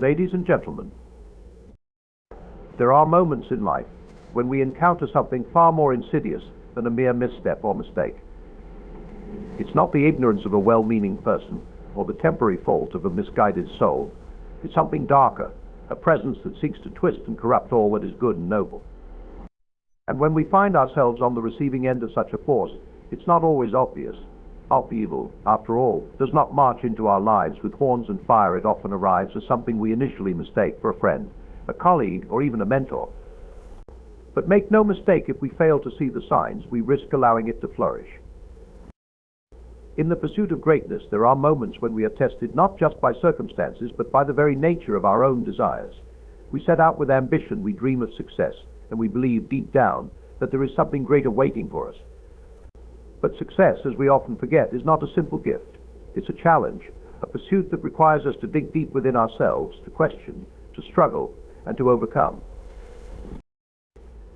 Ladies and gentlemen, there are moments in life when we encounter something far more insidious than a mere misstep or mistake. It's not the ignorance of a well-meaning person or the temporary fault of a misguided soul. It's something darker, a presence that seeks to twist and corrupt all that is good and noble. And when we find ourselves on the receiving end of such a force, it's not always obvious. Evil, after all, does not march into our lives with horns and fire. It often arrives as something we initially mistake for a friend, a colleague, or even a mentor. But make no mistake, if we fail to see the signs, we risk allowing it to flourish. In the pursuit of greatness, there are moments when we are tested not just by circumstances, but by the very nature of our own desires. We set out with ambition, we dream of success, and we believe deep down that there is something greater waiting for us. But success, as we often forget, is not a simple gift. It's a challenge, a pursuit that requires us to dig deep within ourselves, to question, to struggle, and to overcome.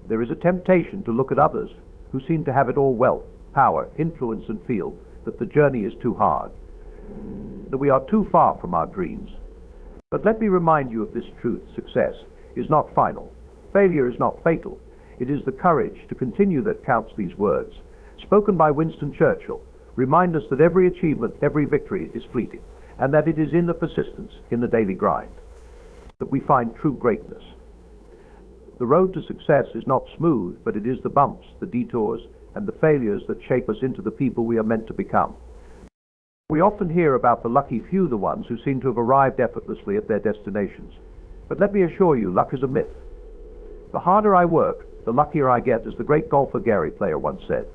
There is a temptation to look at others who seem to have it all: wealth, power, influence, and feel that the journey is too hard, that we are too far from our dreams. But let me remind you of this truth: success is not final. Failure is not fatal. It is the courage to continue that counts. These words, spoken by Winston Churchill, remind us that every achievement, every victory is fleeting, and that it is in the persistence, in the daily grind, that we find true greatness. The road to success is not smooth, but it is the bumps, the detours, and the failures that shape us into the people we are meant to become. We often hear about the lucky few, the ones who seem to have arrived effortlessly at their destinations. But let me assure you, luck is a myth. The harder I work, the luckier I get, as the great golfer Gary Player once said.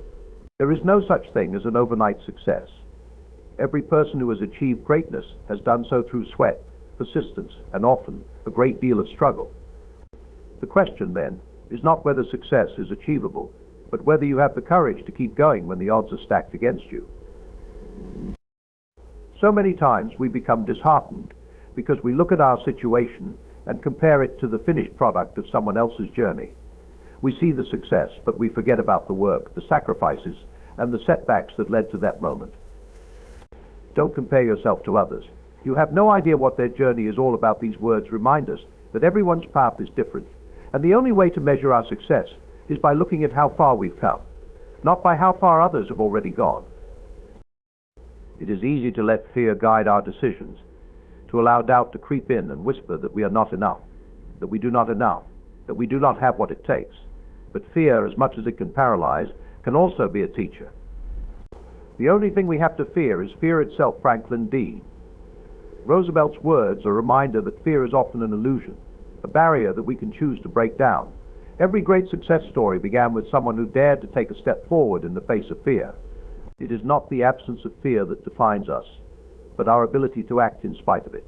There is no such thing as an overnight success. Every person who has achieved greatness has done so through sweat, persistence, and often a great deal of struggle. The question, then, is not whether success is achievable, but whether you have the courage to keep going when the odds are stacked against you. So many times we become disheartened because we look at our situation and compare it to the finished product of someone else's journey. We see the success, but we forget about the work, the sacrifices, and the setbacks that led to that moment. Don't compare yourself to others. You have no idea what their journey is all about. These words remind us that everyone's path is different, and the only way to measure our success is by looking at how far we've come, not by how far others have already gone. It is easy to let fear guide our decisions, to allow doubt to creep in and whisper that we are not enough, that we do not enough, that we do not have what it takes. But fear, as much as it can paralyze, can also be a teacher. The only thing we have to fear is fear itself. Franklin D. Roosevelt's words are a reminder that fear is often an illusion, a barrier that we can choose to break down. Every great success story began with someone who dared to take a step forward in the face of fear. It is not the absence of fear that defines us, but our ability to act in spite of it.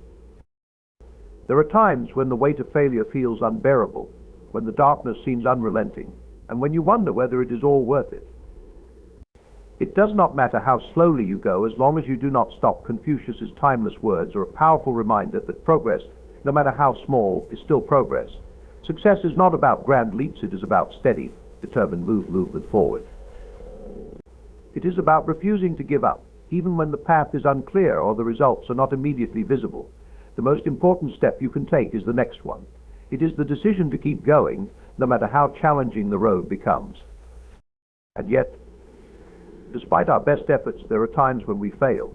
There are times when the weight of failure feels unbearable, when the darkness seems unrelenting, and when you wonder whether it is all worth it. It does not matter how slowly you go, as long as you do not stop. Confucius's timeless words are a powerful reminder that progress, no matter how small, is still progress. Success is not about grand leaps, it is about steady, determined movement forward. It is about refusing to give up, even when the path is unclear or the results are not immediately visible. The most important step you can take is the next one. It is the decision to keep going, no matter how challenging the road becomes. And yet, despite our best efforts, there are times when we fail.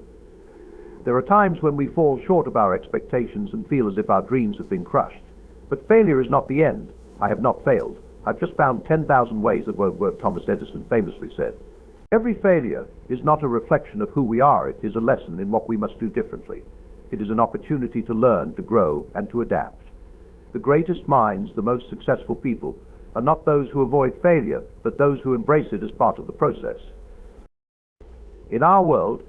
There are times when we fall short of our expectations and feel as if our dreams have been crushed. But failure is not the end. I have not failed. I've just found 10,000 ways that won't work, Thomas Edison famously said. Every failure is not a reflection of who we are. It is a lesson in what we must do differently. It is an opportunity to learn, to grow, and to adapt. The greatest minds, the most successful people, are not those who avoid failure, but those who embrace it as part of the process. In our world,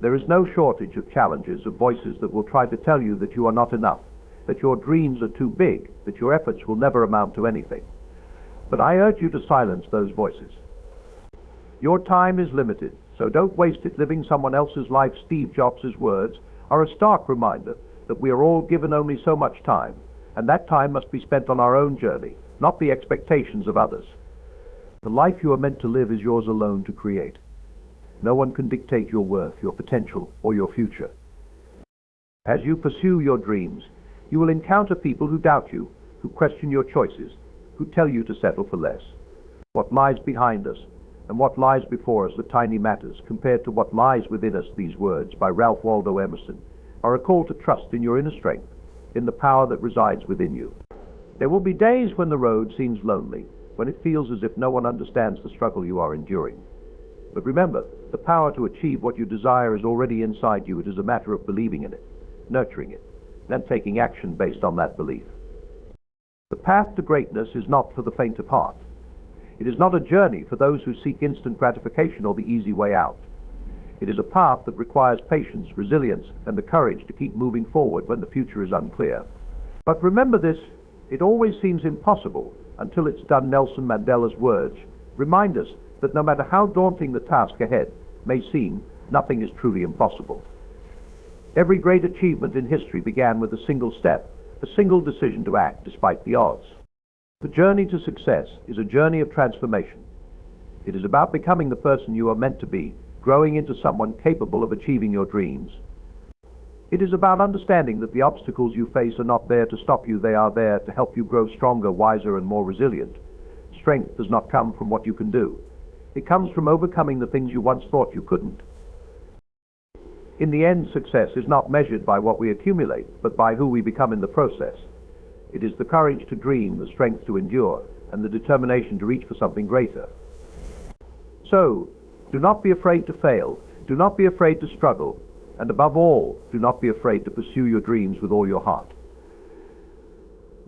there is no shortage of challenges, of voices that will try to tell you that you are not enough, that your dreams are too big, that your efforts will never amount to anything. But I urge you to silence those voices. Your time is limited, so don't waste it living someone else's life. Steve Jobs' words are a stark reminder that we are all given only so much time, and that time must be spent on our own journey, not the expectations of others. The life you are meant to live is yours alone to create. No one can dictate your worth, your potential, or your future. As you pursue your dreams, You will encounter people who doubt you, who question your choices, who tell you to settle for less. What lies behind us and what lies before us are tiny matters compared to what lies within us. These words by Ralph Waldo Emerson are a call to trust in your inner strength, in the power that resides within you. There will be days when the road seems lonely, when it feels as if no one understands the struggle you are enduring. But remember, the power to achieve what you desire is already inside you. It is a matter of believing in it, nurturing it, then taking action based on that belief. The path to greatness is not for the faint of heart. It is not a journey for those who seek instant gratification or the easy way out. It is a path that requires patience, resilience, and the courage to keep moving forward when the future is unclear. But remember this, it always seems impossible until it's done. Nelson Mandela's words remind us that no matter how daunting the task ahead may seem, nothing is truly impossible. Every great achievement in history began with a single step, a single decision to act despite the odds. The journey to success is a journey of transformation. It is about becoming the person you are meant to be, growing into someone capable of achieving your dreams. It is about understanding that the obstacles you face are not there to stop you, they are there to help you grow stronger, wiser, and more resilient. Strength does not come from what you can do. It comes from overcoming the things you once thought you couldn't. In the end, success is not measured by what we accumulate, but by who we become in the process. It is the courage to dream, the strength to endure, and the determination to reach for something greater. So, do not be afraid to fail, do not be afraid to struggle, and above all, do not be afraid to pursue your dreams with all your heart.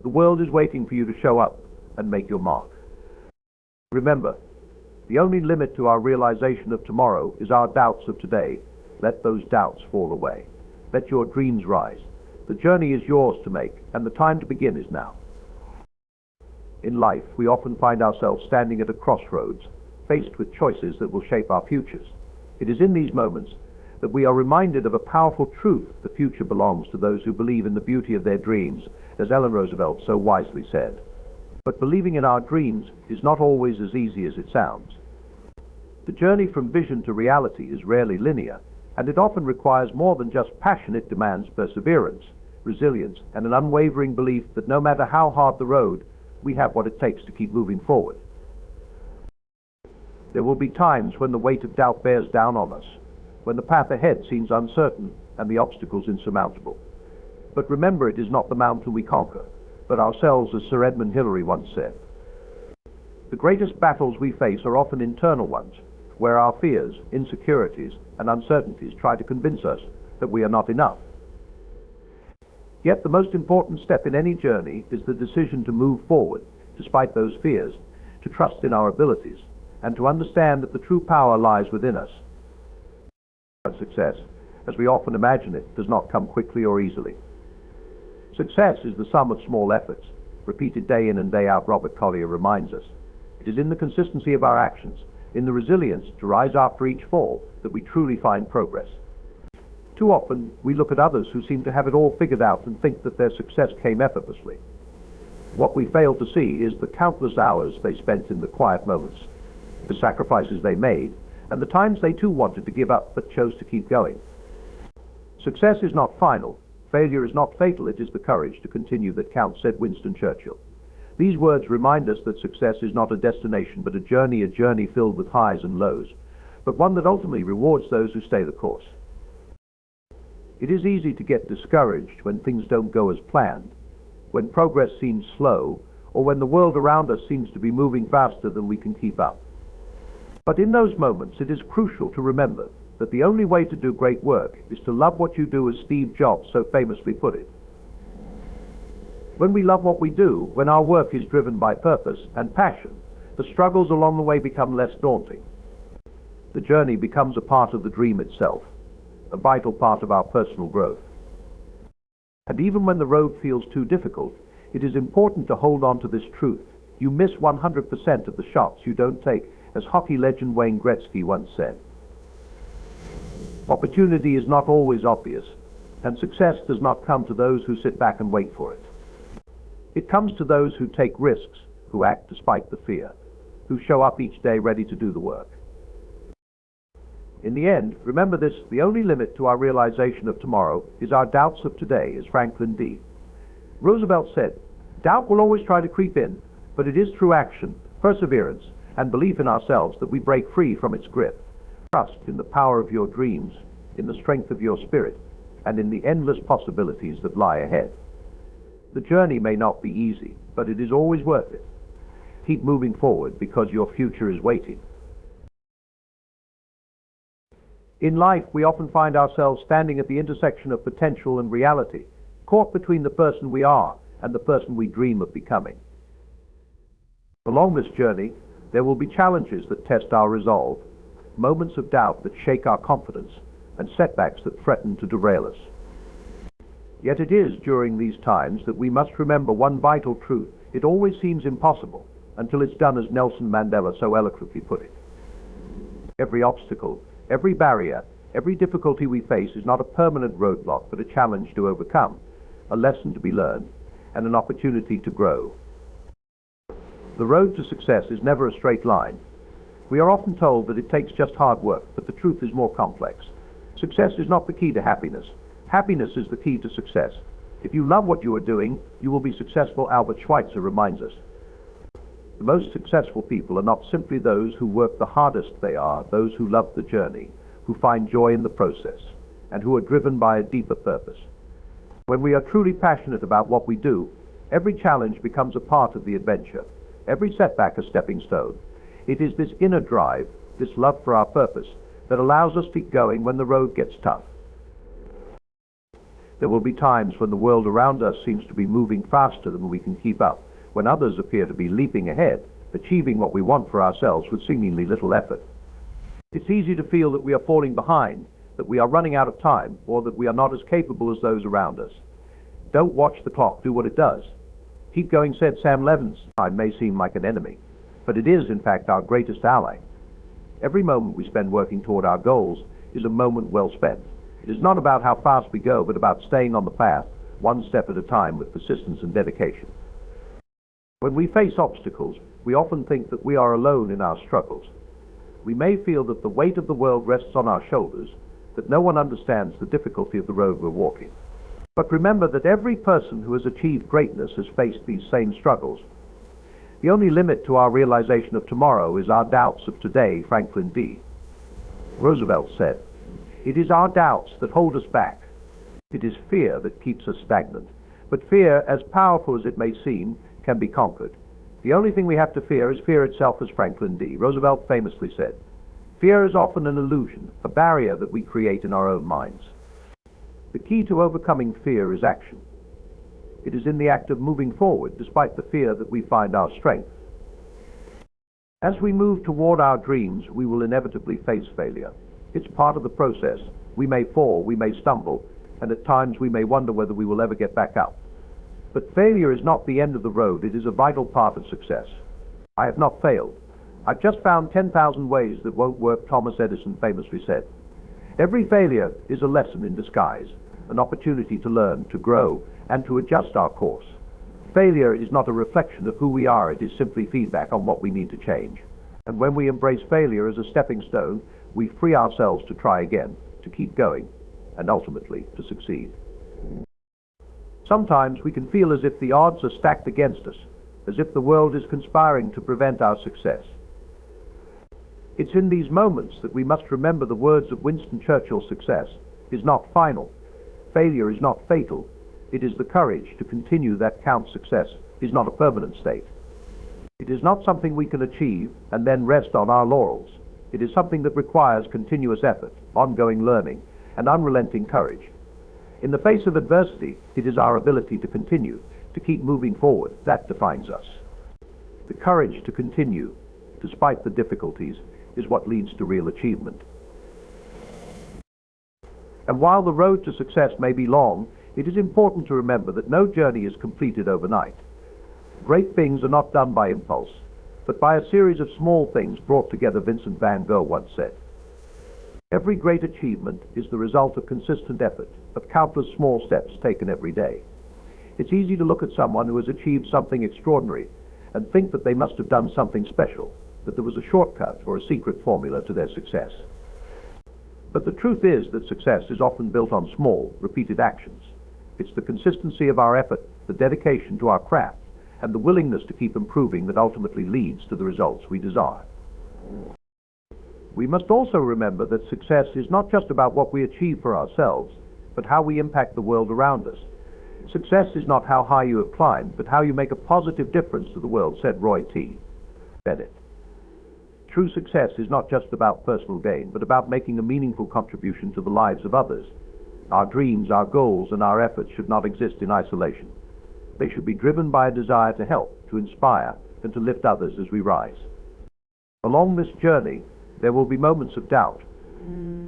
The world is waiting for you to show up and make your mark. Remember, the only limit to our realization of tomorrow is our doubts of today. Let those doubts fall away. Let your dreams rise. The journey is yours to make, and the time to begin is now. In life, we often find ourselves standing at a crossroads, faced with choices that will shape our futures. It is in these moments that we are reminded of a powerful truth: the future belongs to those who believe in the beauty of their dreams, as Eleanor Roosevelt so wisely said. But believing in our dreams is not always as easy as it sounds. The journey from vision to reality is rarely linear, and it often requires more than just passion. It demands perseverance, resilience, and an unwavering belief that no matter how hard the road, we have what it takes to keep moving forward. There will be times when the weight of doubt bears down on us, when the path ahead seems uncertain and the obstacles insurmountable. But remember, it is not the mountain we conquer, but ourselves, as Sir Edmund Hillary once said. The greatest battles we face are often internal ones, where our fears, insecurities, and uncertainties try to convince us that we are not enough. Yet the most important step in any journey is the decision to move forward, despite those fears, to trust in our abilities, and to understand that the true power lies within us. Success, as we often imagine it, does not come quickly or easily. Success is the sum of small efforts, repeated day in and day out. Robert Collier reminds us. It is in the consistency of our actions, in the resilience to rise after each fall, that we truly find progress. Too often, we look at others who seem to have it all figured out and think that their success came effortlessly. What we fail to see is the countless hours they spent in the quiet moments, the sacrifices they made, and the times they too wanted to give up but chose to keep going. Success is not final. Failure is not fatal. It is the courage to continue that counts, said Winston Churchill. These words remind us that success is not a destination, but a journey filled with highs and lows, but one that ultimately rewards those who stay the course. It is easy to get discouraged when things don't go as planned, when progress seems slow, or when the world around us seems to be moving faster than we can keep up. But in those moments, it is crucial to remember that the only way to do great work is to love what you do, as Steve Jobs so famously put it. When we love what we do, when our work is driven by purpose and passion, the struggles along the way become less daunting. The journey becomes a part of the dream itself, a vital part of our personal growth. And even when the road feels too difficult, it is important to hold on to this truth. You miss 100% of the shots you don't take, as hockey legend Wayne Gretzky once said. Opportunity is not always obvious, and success does not come to those who sit back and wait for it. It comes to those who take risks, who act despite the fear, who show up each day ready to do the work. In the end, remember this: the only limit to our realization of tomorrow is our doubts of today, as Franklin D. Roosevelt said, "Doubt will always try to creep in, but it is through action, perseverance, and belief in ourselves that we break free from its grip. Trust in the power of your dreams, in the strength of your spirit, and in the endless possibilities that lie ahead. The journey may not be easy, but it is always worth it. Keep moving forward because your future is waiting." In life, we often find ourselves standing at the intersection of potential and reality, caught between the person we are and the person we dream of becoming. Along this journey, there will be challenges that test our resolve, moments of doubt that shake our confidence, and setbacks that threaten to derail us. Yet it is during these times that we must remember one vital truth. It always seems impossible until it's done, as Nelson Mandela so eloquently put it. Every obstacle, every barrier, every difficulty we face is not a permanent roadblock, but a challenge to overcome, a lesson to be learned, and an opportunity to grow. The road to success is never a straight line. We are often told that it takes just hard work, but the truth is more complex. Success is not the key to happiness. Happiness is the key to success. If you love what you are doing, you will be successful, Albert Schweitzer reminds us. The most successful people are not simply those who work the hardest, they are those who love the journey, who find joy in the process, and who are driven by a deeper purpose. When we are truly passionate about what we do, every challenge becomes a part of the adventure, every setback a stepping stone. It is this inner drive, this love for our purpose, that allows us to keep going when the road gets tough. There will be times when the world around us seems to be moving faster than we can keep up, when others appear to be leaping ahead, achieving what we want for ourselves with seemingly little effort. It's easy to feel that we are falling behind, that we are running out of time, or that we are not as capable as those around us. Don't watch the clock do what it does. Keep going, said Sam Levins. Time may seem like an enemy, but it is, in fact, our greatest ally. Every moment we spend working toward our goals is a moment well spent. It is not about how fast we go, but about staying on the path, one step at a time with persistence and dedication. When we face obstacles, we often think that we are alone in our struggles. We may feel that the weight of the world rests on our shoulders, that no one understands the difficulty of the road we're walking. But remember that every person who has achieved greatness has faced these same struggles. The only limit to our realization of tomorrow is our doubts of today, Franklin D. Roosevelt said, "It is our doubts that hold us back. It is fear that keeps us stagnant. But fear, as powerful as it may seem, can be conquered. The only thing we have to fear is fear itself," as Franklin D. Roosevelt famously said. Fear is often an illusion, a barrier that we create in our own minds. The key to overcoming fear is action. It is in the act of moving forward, despite the fear, that we find our strength. As we move toward our dreams, we will inevitably face failure. It's part of the process. We may fall, we may stumble, and at times we may wonder whether we will ever get back up. But failure is not the end of the road. It is a vital part of success. I have not failed. I've just found 10,000 ways that won't work, Thomas Edison famously said. Every failure is a lesson in disguise, an opportunity to learn, to grow, and to adjust our course. Failure is not a reflection of who we are. It is simply feedback on what we need to change. And when we embrace failure as a stepping stone, we free ourselves to try again, to keep going, and ultimately to succeed. Sometimes we can feel as if the odds are stacked against us, as if the world is conspiring to prevent our success. It's in these moments that we must remember the words of Winston Churchill's: "Success is not final. Failure is not fatal. It is the courage to continue that counts. Success is not a permanent state. It is not something we can achieve and then rest on our laurels. It is something that requires continuous effort, ongoing learning, and unrelenting courage. In the face of adversity, it is our ability to continue, to keep moving forward, that defines us. The courage to continue, despite the difficulties, is what leads to real achievement." And while the road to success may be long, it is important to remember that no journey is completed overnight. Great things are not done by impulse, but by a series of small things brought together, Vincent van Gogh once said. Every great achievement is the result of consistent effort, of countless small steps taken every day. It's easy to look at someone who has achieved something extraordinary and think that they must have done something special, that there was a shortcut or a secret formula to their success. But the truth is that success is often built on small, repeated actions. It's the consistency of our effort the dedication to our craft, and the willingness to keep improving that ultimately leads to the results we desire. We must also remember that success is not just about what we achieve for ourselves, but how we impact the world around us. Success is not how high you have climbed, but how you make a positive difference to the world, said Roy T. Bennett. True success is not just about personal gain, but about making a meaningful contribution to the lives of others. Our dreams, our goals, and our efforts should not exist in isolation. They should be driven by a desire to help, to inspire, and to lift others as we rise. Along this journey, there will be moments of doubt.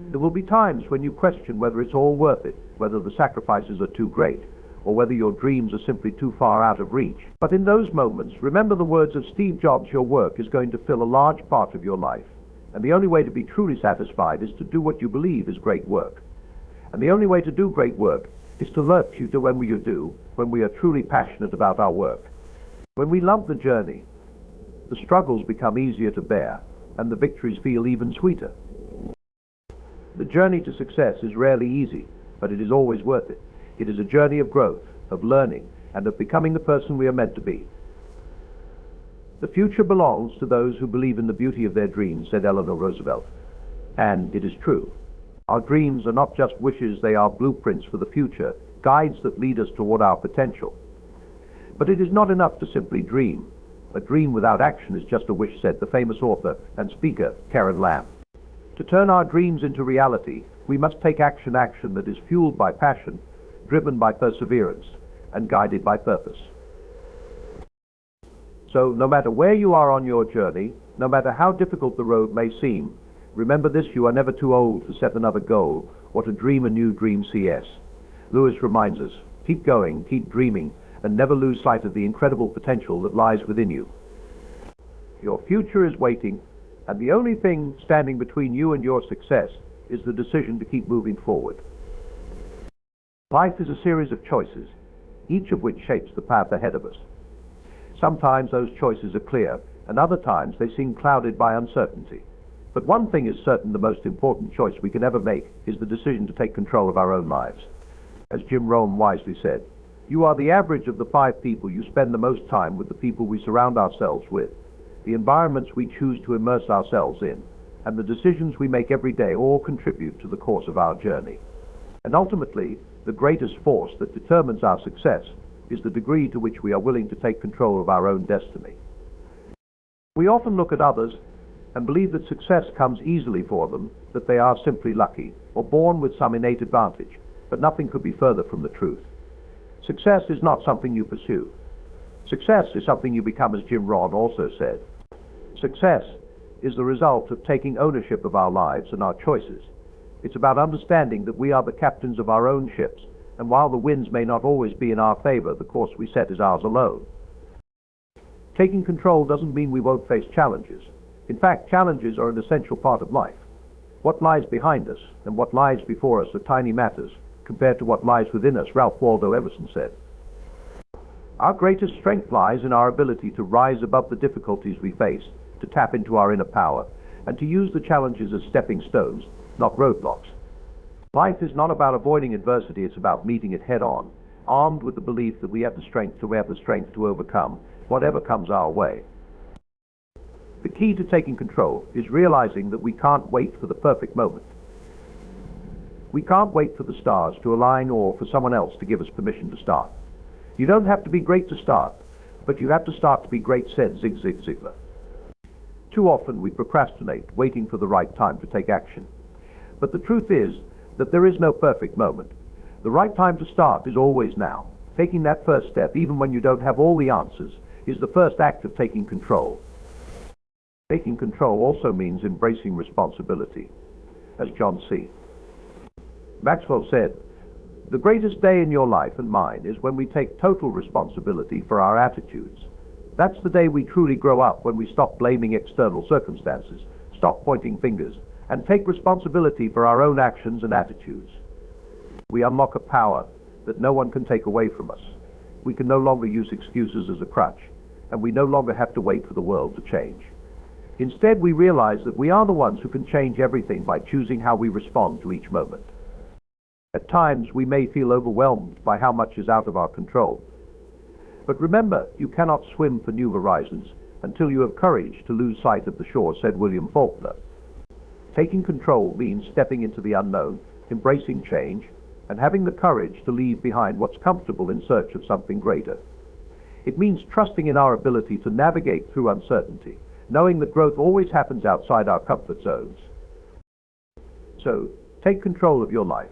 There will be times when you question whether it's all worth it, whether the sacrifices are too great, or whether your dreams are simply too far out of reach. But in those moments, remember the words of Steve Jobs: your work is going to fill a large part of your life. And the only way to be truly satisfied is to do what you believe is great work. And the only way to do great work is to love you to when we are truly passionate about our work. When we love the journey, the struggles become easier to bear, and the victories feel even sweeter. The journey to success is rarely easy, but it is always worth it. It is a journey of growth, of learning, and of becoming the person we are meant to be. The future belongs to those who believe in the beauty of their dreams, said Eleanor Roosevelt. And it is true. Our dreams are not just wishes, they are blueprints for the future, guides that lead us toward our potential. But it is not enough to simply dream. A dream without action is just a wish, said the famous author and speaker Karen Lamb. To turn our dreams into reality, we must take action that is fueled by passion, driven by perseverance, and guided by purpose. So, no matter where you are on your journey, no matter how difficult the road may seem, remember this: you are never too old to set another goal or to dream a new dream. C.S. Lewis reminds us, keep going, keep dreaming, and never lose sight of the incredible potential that lies within you. Your future is waiting, and the only thing standing between you and your success is the decision to keep moving forward. Life is a series of choices, each of which shapes the path ahead of us. Sometimes those choices are clear, and other times they seem clouded by uncertainty. But one thing is certain: the most important choice we can ever make is the decision to take control of our own lives. As Jim Rohn wisely said, you are the average of the 5 people you spend the most time with, the people we surround ourselves with, the environments we choose to immerse ourselves in, and the decisions we make every day all contribute to the course of our journey. And ultimately, the greatest force that determines our success is the degree to which we are willing to take control of our own destiny. We often look at others and believe that success comes easily for them, that they are simply lucky, or born with some innate advantage, but nothing could be further from the truth. Success is not something you pursue. Success is something you become, as Jim Rohn also said. Success is the result of taking ownership of our lives and our choices. It's about understanding that we are the captains of our own ships, and while the winds may not always be in our favor, the course we set is ours alone. Taking control doesn't mean we won't face challenges. In fact, challenges are an essential part of life. What lies behind us and what lies before us are tiny matters compared to what lies within us, Ralph Waldo Emerson said. Our greatest strength lies in our ability to rise above the difficulties we face, to tap into our inner power, and to use the challenges as stepping stones, not roadblocks. Life is not about avoiding adversity, it's about meeting it head on, armed with the belief that we have the strength to overcome whatever comes our way. The key to taking control is realizing that we can't wait for the perfect moment. We can't wait for the stars to align or for someone else to give us permission to start. You don't have to be great to start, but you have to start to be great, said Zig Ziglar. Too often we procrastinate, waiting for the right time to take action. But the truth is that there is no perfect moment. The right time to start is always now. Taking that first step, even when you don't have all the answers, is the first act of taking control. Taking control also means embracing responsibility. As John C. Maxwell said, the greatest day in your life and mine is when we take total responsibility for our attitudes. That's the day we truly grow up, when we stop blaming external circumstances, stop pointing fingers, and take responsibility for our own actions and attitudes. We unlock a power that no one can take away from us. We can no longer use excuses as a crutch, and we no longer have to wait for the world to change. Instead, we realize that we are the ones who can change everything by choosing how we respond to each moment. At times, we may feel overwhelmed by how much is out of our control. But remember, you cannot swim for new horizons until you have courage to lose sight of the shore, said William Faulkner. Taking control means stepping into the unknown, embracing change, and having the courage to leave behind what's comfortable in search of something greater. It means trusting in our ability to navigate through uncertainty, knowing that growth always happens outside our comfort zones. So, take control of your life.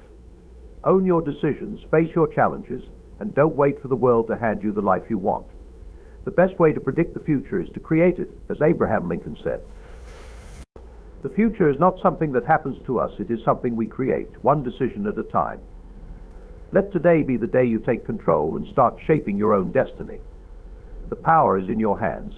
Own your decisions, face your challenges, and don't wait for the world to hand you the life you want. The best way to predict the future is to create it, as Abraham Lincoln said. The future is not something that happens to us, it is something we create, one decision at a time. Let today be the day you take control and start shaping your own destiny. The power is in your hands.